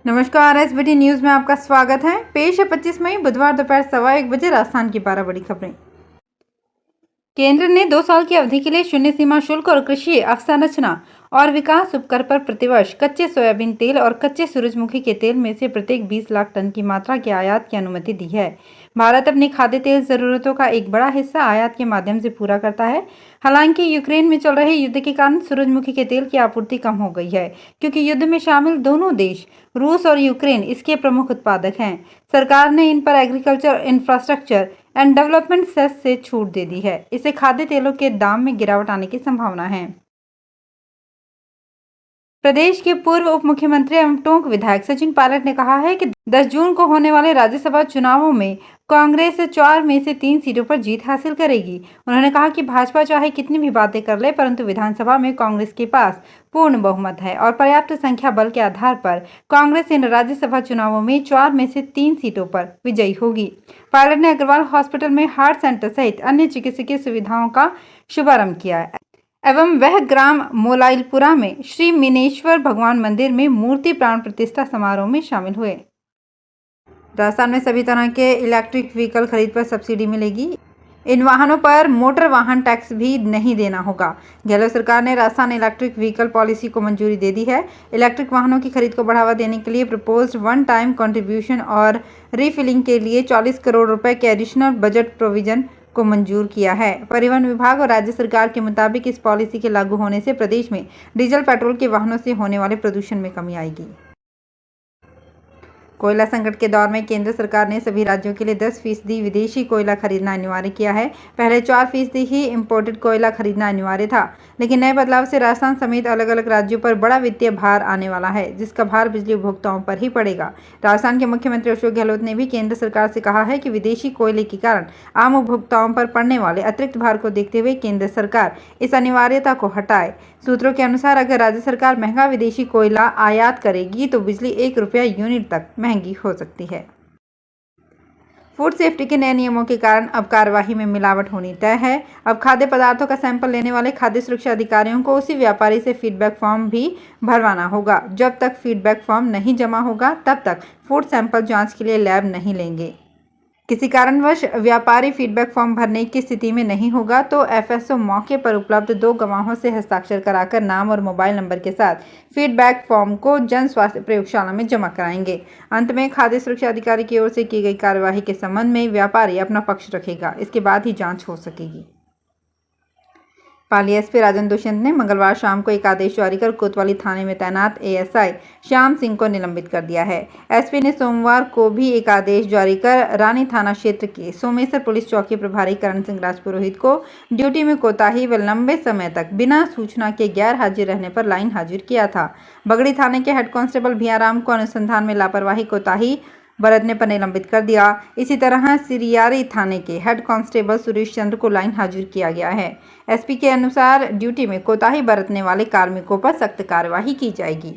नमस्कार, SBT news में आपका स्वागत है। पेश है 25 मई बुधवार दोपहर 1:15 राजस्थान की 12 बड़ी खबरें। केंद्र ने 2 साल की अवधि के लिए शून्य सीमा शुल्क और कृषि अवसंरचना और विकास उपकर पर प्रतिवर्ष कच्चे सोयाबीन तेल और कच्चे सूरजमुखी के तेल में से प्रत्येक 20 लाख टन की मात्रा के आयात की अनुमति दी है। भारत अपनी खाद्य तेल जरूरतों का एक बड़ा हिस्सा आयात के माध्यम से पूरा करता है। हालांकि यूक्रेन में चल रहे युद्ध के कारण सूरजमुखी के तेल की आपूर्ति कम हो गई है, क्योंकि युद्ध में शामिल दोनों देश रूस और यूक्रेन इसके प्रमुख उत्पादक हैं। सरकार ने इन पर agriculture infrastructure and development cess से छूट दे दी है। इससे खाद्य तेलों के दाम में गिरावट आने की संभावना है। प्रदेश के पूर्व उप मुख्यमंत्री एवं टोंक विधायक सचिन पायलट ने कहा है कि 10 जून को होने वाले राज्यसभा चुनावों में कांग्रेस 4 में से 3 सीटों पर जीत हासिल करेगी। उन्होंने कहा कि भाजपा चाहे कितनी भी बातें कर ले, परंतु विधानसभा में कांग्रेस के पास पूर्ण बहुमत है और पर्याप्त संख्या बल के आधार पर कांग्रेस इन राज्यसभा चुनावों में 4 में से 3 सीटों पर विजयी होगी। पायलट ने अग्रवाल हॉस्पिटल में हार्ट सेंटर सहित अन्य चिकित्सकीय सुविधाओं का शुभारंभ किया एवं वह ग्राम मोलाइलपुरा में श्री मीनेश्वर भगवान मंदिर में मूर्ति प्राण प्रतिष्ठा समारोह में शामिल हुए। राजस्थान में सभी तरह के इलेक्ट्रिक व्हीकल खरीद पर सब्सिडी मिलेगी। इन वाहनों पर मोटर वाहन टैक्स भी नहीं देना होगा। गहलोत सरकार ने राजस्थान इलेक्ट्रिक व्हीकल पॉलिसी को मंजूरी दे दी है। इलेक्ट्रिक वाहनों की खरीद को बढ़ावा देने के लिए प्रपोज्ड वन टाइम कंट्रीब्यूशन और रीफिलिंग के लिए 40 करोड़ रुपए के एडिशनल बजट प्रोविजन को मंजूर किया है। परिवहन विभाग और राज्य सरकार के मुताबिक इस पॉलिसी के लागू होने से प्रदेश में डीजल पेट्रोल के वाहनों से होने वाले प्रदूषण में कमी आएगी। कोयला संकट के दौर में केंद्र सरकार ने सभी राज्यों के लिए 10% विदेशी कोयला खरीदना अनिवार्य किया है। पहले 4% ही इंपोर्टेड कोयला खरीदना अनिवार्य था, लेकिन नए बदलाव से राजस्थान समेत अलग अलग राज्यों पर बड़ा वित्तीय भार आने वाला है, जिसका भार बिजली उपभोक्ताओं पर ही पड़ेगा। राजस्थान के मुख्यमंत्री अशोक गहलोत ने भी केंद्र सरकार से कहा है कि विदेशी कोयले के कारण आम उपभोक्ताओं पर पड़ने वाले अतिरिक्त भार को देखते हुए केंद्र सरकार इस अनिवार्यता को हटाए। सूत्रों के अनुसार अगर राज्य सरकार महंगा विदेशी कोयला आयात करेगी तो बिजली 1 रुपया यूनिट तक महंगी हो सकती है। फूड सेफ्टी के नए नियमों के कारण अब कार्यवाही में मिलावट होनी तय है। अब खाद्य पदार्थों का सैंपल लेने वाले खाद्य सुरक्षा अधिकारियों को उसी व्यापारी से फीडबैक फॉर्म भी भरवाना होगा। जब तक फीडबैक फॉर्म नहीं जमा होगा तब तक फूड सैंपल जांच के लिए लैब नहीं लेंगे। किसी कारणवश व्यापारी फीडबैक फॉर्म भरने की स्थिति में नहीं होगा तो एफएसओ मौके पर उपलब्ध 2 गवाहों से हस्ताक्षर कराकर नाम और मोबाइल नंबर के साथ फीडबैक फॉर्म को जन स्वास्थ्य प्रयोगशाला में जमा कराएंगे। अंत में खाद्य सुरक्षा अधिकारी की ओर से की गई कार्यवाही के संबंध में व्यापारी अपना पक्ष रखेगा। इसके बाद ही जांच हो सकेगी। पाली एसपी राजन दुष्यंत ने मंगलवार शाम को एक आदेश जारी कर कोतवाली थाने में तैनात एएसआई श्याम सिंह को निलंबित कर दिया है। एसपी ने सोमवार को भी एक आदेश जारी कर रानी थाना क्षेत्र के सोमेश्वर पुलिस चौकी प्रभारी करण सिंह राजपुरोहित को ड्यूटी में कोताही व लंबे समय तक बिना सूचना के गैर हाजिर रहने पर लाइन हाजिर किया था। बगड़ी थाने के हेड कांस्टेबल भियाराम को अनुसंधान में लापरवाही कोताही बरतने पर निलंबित कर दिया। इसी तरह सिरियारी थाने के हेड कांस्टेबल सुरेश चंद्र को लाइन हाजिर किया गया है। एसपी के अनुसार ड्यूटी में कोताही बरतने वाले कार्मिकों पर सख्त कार्यवाही की जाएगी।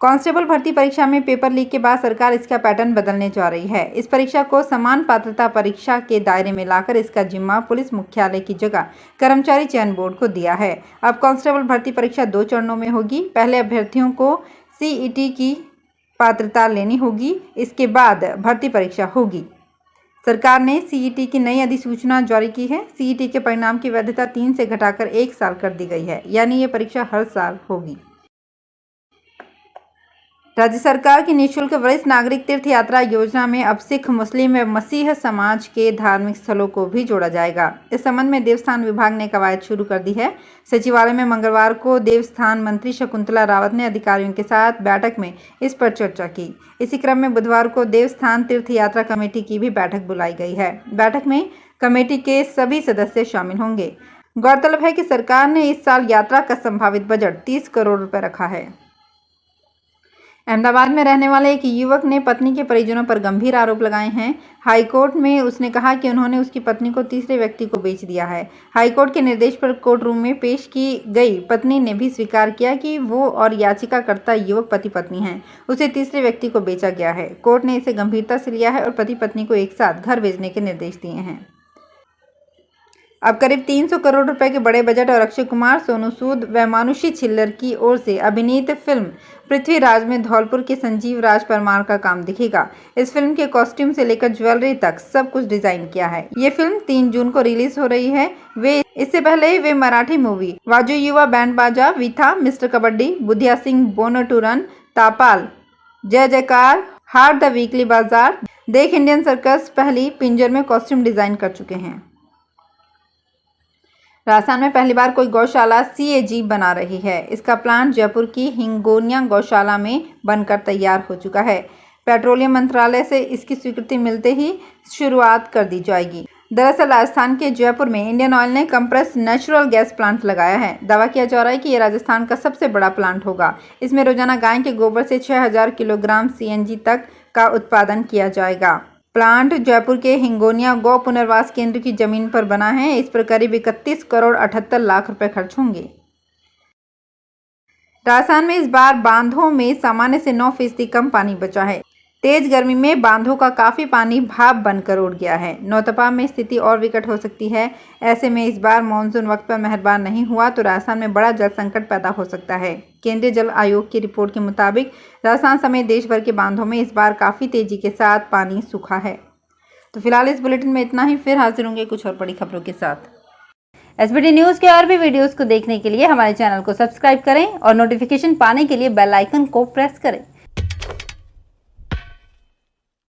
कांस्टेबल भर्ती परीक्षा में पेपर लीक के बाद सरकार इसका पैटर्न बदलने जा रही है। इस परीक्षा को समान पात्रता परीक्षा के दायरे में लाकर इसका जिम्मा पुलिस मुख्यालय की जगह कर्मचारी चयन बोर्ड को दिया है। अब कांस्टेबल भर्ती परीक्षा 2 चरणों में होगी। पहले अभ्यर्थियों को सीईटी की पात्रता लेनी होगी, इसके बाद भर्ती परीक्षा होगी। सरकार ने सीईटी की नई अधिसूचना जारी की है। सीईटी के परिणाम की वैधता 3 से घटाकर 1 साल कर दी गई है, यानी ये परीक्षा हर साल होगी। राज्य सरकार की निःशुल्क वरिष्ठ नागरिक तीर्थ यात्रा योजना में अब सिख, मुस्लिम व मसीह समाज के धार्मिक स्थलों को भी जोड़ा जाएगा। इस संबंध में देवस्थान विभाग ने कवायद शुरू कर दी है। सचिवालय में मंगलवार को देवस्थान मंत्री शकुंतला रावत ने अधिकारियों के साथ बैठक में इस पर चर्चा की। इसी क्रम में बुधवार को देवस्थान तीर्थ यात्रा कमेटी की भी बैठक बुलाई गई है। बैठक में कमेटी के सभी सदस्य शामिल होंगे। गौरतलब है कि सरकार ने इस साल यात्रा का संभावित बजट 30 करोड़ रुपए रखा है। अहमदाबाद में रहने वाले एक युवक ने पत्नी के परिजनों पर गंभीर आरोप लगाए हैं। हाईकोर्ट में उसने कहा कि उन्होंने उसकी पत्नी को तीसरे व्यक्ति को बेच दिया है। हाईकोर्ट के निर्देश पर कोर्ट रूम में पेश की गई पत्नी ने भी स्वीकार किया कि वो और याचिकाकर्ता युवक पति पत्नी हैं। उसे तीसरे व्यक्ति को बेचा गया है। कोर्ट ने इसे गंभीरता से लिया है और पति पत्नी को एक साथ घर भेजने के निर्देश दिए हैं। अब करीब 300 करोड़ रुपए के बड़े बजट और अक्षय कुमार, सोनू सूद व मानुषी छिल्लर की ओर से अभिनीत फिल्म पृथ्वीराज में धौलपुर के संजीव राज परमार का काम दिखेगा। इस फिल्म के कॉस्ट्यूम से लेकर ज्वेलरी तक सब कुछ डिजाइन किया है। ये फिल्म 3 जून को रिलीज हो रही है। इससे पहले वे मराठी मूवी वाजू युवा बैंड बाजा, विथा, mister Kabaddi, Budhia Singh, born to run, तापाल, जय जयकार, हार द वीकली बाजार, देख इंडियन सर्कस पहली, पिंजर में कॉस्ट्यूम डिजाइन कर चुके हैं। राजस्थान में पहली बार कोई गौशाला सीएजी बना रही है। इसका प्लांट जयपुर की हिंगोनिया गौशाला में बनकर तैयार हो चुका है। पेट्रोलियम मंत्रालय से इसकी स्वीकृति मिलते ही शुरुआत कर दी जाएगी। दरअसल राजस्थान के जयपुर में इंडियन ऑयल ने कंप्रेस नेचुरल गैस प्लांट लगाया है। दावा किया जा रहा है कि यह राजस्थान का सबसे बड़ा प्लांट होगा। इसमें रोजाना गाय के गोबर से 6000 किलोग्राम सीएनजी तक का उत्पादन किया जाएगा। प्लांट जयपुर के हिंगोनिया गौ पुनर्वास केंद्र की जमीन पर बना है। इस पर करीब 31 करोड़ 78 लाख रुपए खर्च होंगे। राजस्थान में इस बार बांधों में सामान्य से 9% कम पानी बचा है। तेज गर्मी में बांधों का काफी पानी भाप बनकर उड़ गया है। नौतपा में स्थिति और विकट हो सकती है। ऐसे में इस बार मानसून वक्त पर मेहरबान नहीं हुआ तो राजस्थान में बड़ा जल संकट पैदा हो सकता है। केंद्रीय जल आयोग की रिपोर्ट के मुताबिक राजस्थान समेत देश भर के बांधों में इस बार काफी तेजी के साथ पानी सूखा है। तो फिलहाल इस बुलेटिन में इतना ही। फिर हाजिर होंगे कुछ और बड़ी खबरों के साथ। एसबीटी न्यूज के और भी वीडियोस को देखने के लिए हमारे चैनल को सब्सक्राइब करें और नोटिफिकेशन पाने के लिए बेल आइकन को प्रेस करें।